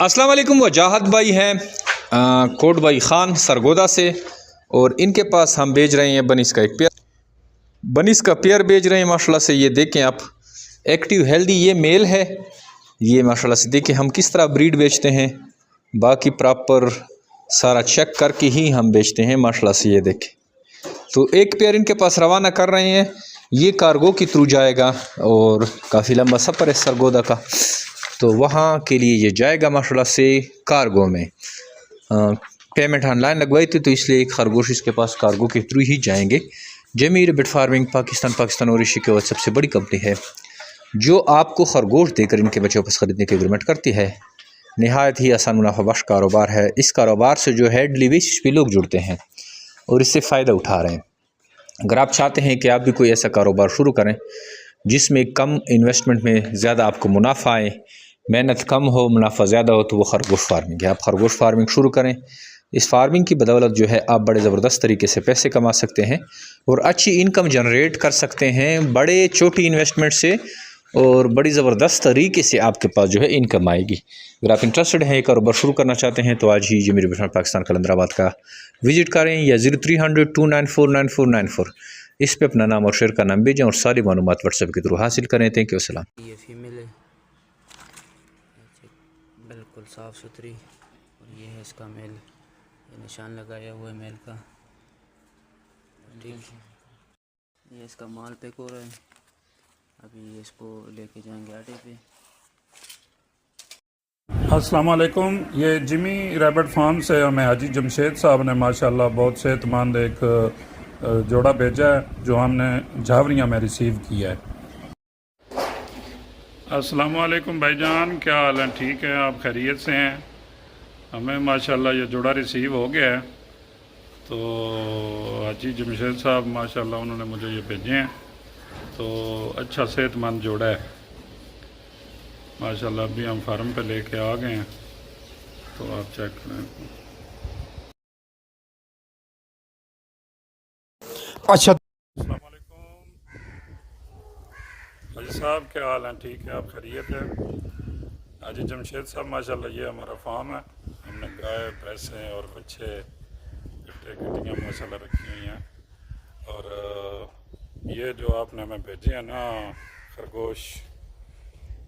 अस्सलाम वालेकुम। वजाहत भाई हैं कोट भाई ख़ान सरगोदा से, और इनके पास हम भेज रहे हैं बनिस का एक पेयर। बनिस का पेयर भेज रहे हैं माशाल्लाह से। ये देखें आप, एक्टिव हेल्दी ये मेल है। ये माशाल्लाह से देखें हम किस तरह ब्रीड बेचते हैं, बाकी प्रॉपर सारा चेक करके ही हम बेचते हैं माशाल्लाह से। ये देखें, तो एक पेयर इनके पास रवाना कर रहे हैं। ये कार्गो के थ्रू जाएगा और काफ़ी लंबा सफ़र है सरगोदा का, तो वहाँ के लिए ये जाएगा माशाल्लाह से कार्गो में। पेमेंट ऑनलाइन लगवाई थी, तो इसलिए एक खरगोश इसके पास कार्गो के थ्रू ही जाएंगे। जमी रैबिट फार्मिंग पाकिस्तान और एशिया के बाद सबसे बड़ी कंपनी है जो आपको खरगोश देकर इनके बच्चे वापस ख़रीदने की एग्रीमेंट करती है। नहायत ही आसान मुनाफा बख्श कारोबार है। इस कारोबार से जो है डेली बेसिस पे लोग जुड़ते हैं और इससे फ़ायदा उठा रहे हैं। अगर आप चाहते हैं कि आप भी कोई ऐसा कारोबार शुरू करें जिसमें कम इन्वेस्टमेंट में ज़्यादा आपको मुनाफा आए, मेहनत कम हो मुनाफा ज़्यादा हो, तो वो खरगोश फार्मिंग है। आप खरगोश फार्मिंग शुरू करें। इस फार्मिंग की बदौलत जो है आप बड़े ज़बरदस्त तरीके से पैसे कमा सकते हैं और अच्छी इनकम जनरेट कर सकते हैं बड़े छोटी इन्वेस्टमेंट से, और बड़ी ज़बरदस्त तरीके से आपके पास जो है इनकम आएगी। अगर आप इंटरेस्टेड हैं, कारोबार शुरू करना चाहते हैं, तो आज ही जमी रैबिट पाकिस्तान कलंदराबाद का विज़िट करें या 0300 294 9494 इस पे अपना नाम और शेयर का नाम भेजें और सारी मालूमात व्हाट्सएप के थ्रू हासिल करें। Thank you. अस्सलाम। ये फीमेल है, बिल्कुल साफ़ सुथरी, और ये है इसका मेल। ये निशान लगाया हुआ है मेल का, ठीक है। ये इसका माल पैक हो रहा है, अभी इसको लेके जाएंगे आटे पे। अस्सलाम वालेकुम। ये जिमी रैबिट फार्म से हमें हाजी जमशेद साहब ने माशाल्लाह बहुत सेहतमंद एक जोड़ा भेजा है जो हमने झावरियाँ में रिसीव किया है। अस्सलाम वालेकुम भाईजान, क्या हाल है? ठीक है, आप खैरियत से हैं? हमें माशाल्लाह ये जोड़ा रिसीव हो गया है। तो हाजी जमशेद साहब माशाल्लाह उन्होंने मुझे ये भेजे हैं, तो अच्छा सेहतमंद जोड़ा है माशाल्लाह। अभी हम फार्म पे लेके आ गए हैं, तो आप चेक करें। अच्छा, अस्सलाम वालेकुम हाजी साहब, क्या हाल है? ठीक है, आप खैरियत है? हाजी जमशेद साहब माशाल्लाह ये हमारा फार्म है। हमने गाय भैंसें और बच्चे कट्टियाँ माशाल्लाह रखी हुई हैं, और ये जो आपने हमें भेजे हैं ना खरगोश,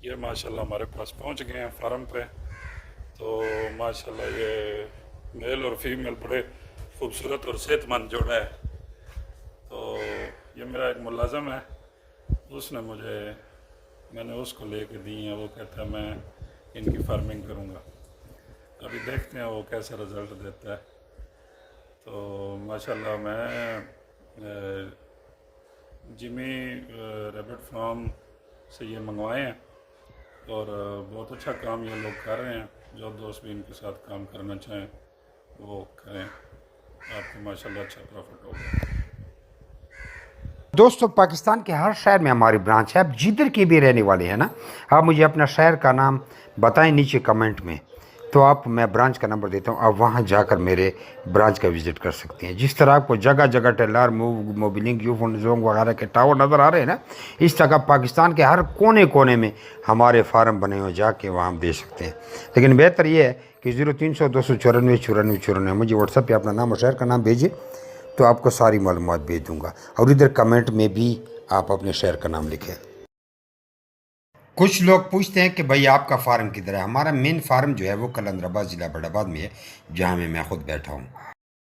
ये माशाल्लाह हमारे पास पहुंच गए हैं फार्म पे। तो माशाल्लाह ये मेल और फीमेल बड़े खूबसूरत और सेहतमंद जोड़ा है। तो ये मेरा एक मुलाज़म है, मैंने उसको लेके दी है। वो कहता है मैं इनकी फार्मिंग करूँगा। अभी देखते हैं वो कैसा रिज़ल्ट देता है। तो माशाल्लाह मैं जिमी रैबिट फार्म से ये मंगवाए हैं, और बहुत अच्छा काम ये लोग कर रहे हैं। जो दोस्त भी इनके साथ काम करना चाहें वो करें, आपको माशाल्लाह अच्छा प्रॉफिट होगा। दोस्तों, पाकिस्तान के हर शहर में हमारी ब्रांच है। आप जिधर के भी रहने वाले हैं ना, आप मुझे अपना शहर का नाम बताएं नीचे कमेंट में, तो मैं ब्रांच का नंबर देता हूं, आप वहां जाकर मेरे ब्रांच का विज़िट कर सकते हैं। जिस तरह आपको जगह जगह टेलर मोबिलिंग यूफोन जोंग वगैरह के टावर नज़र आ रहे हैं ना, इस तरह पाकिस्तान के हर कोने कोने में हमारे फार्म बने हुए, जाके वहाँ दे सकते हैं। लेकिन बेहतर ये है कि 0300 294 94 94 मुझे व्हाट्सएप पर अपना नाम और शहर का नाम भेजिए, तो आपको सारी मालूमात भेज दूँगा। और इधर कमेंट में भी आप अपने शहर का नाम लिखें। कुछ लोग पूछते हैं कि भाई आपका फार्म किधर है। हमारा मेन फार्म जो है वो कलंदराबाद ज़िला बड़ाबाद में है, जहाँ मैं खुद बैठा हूँ।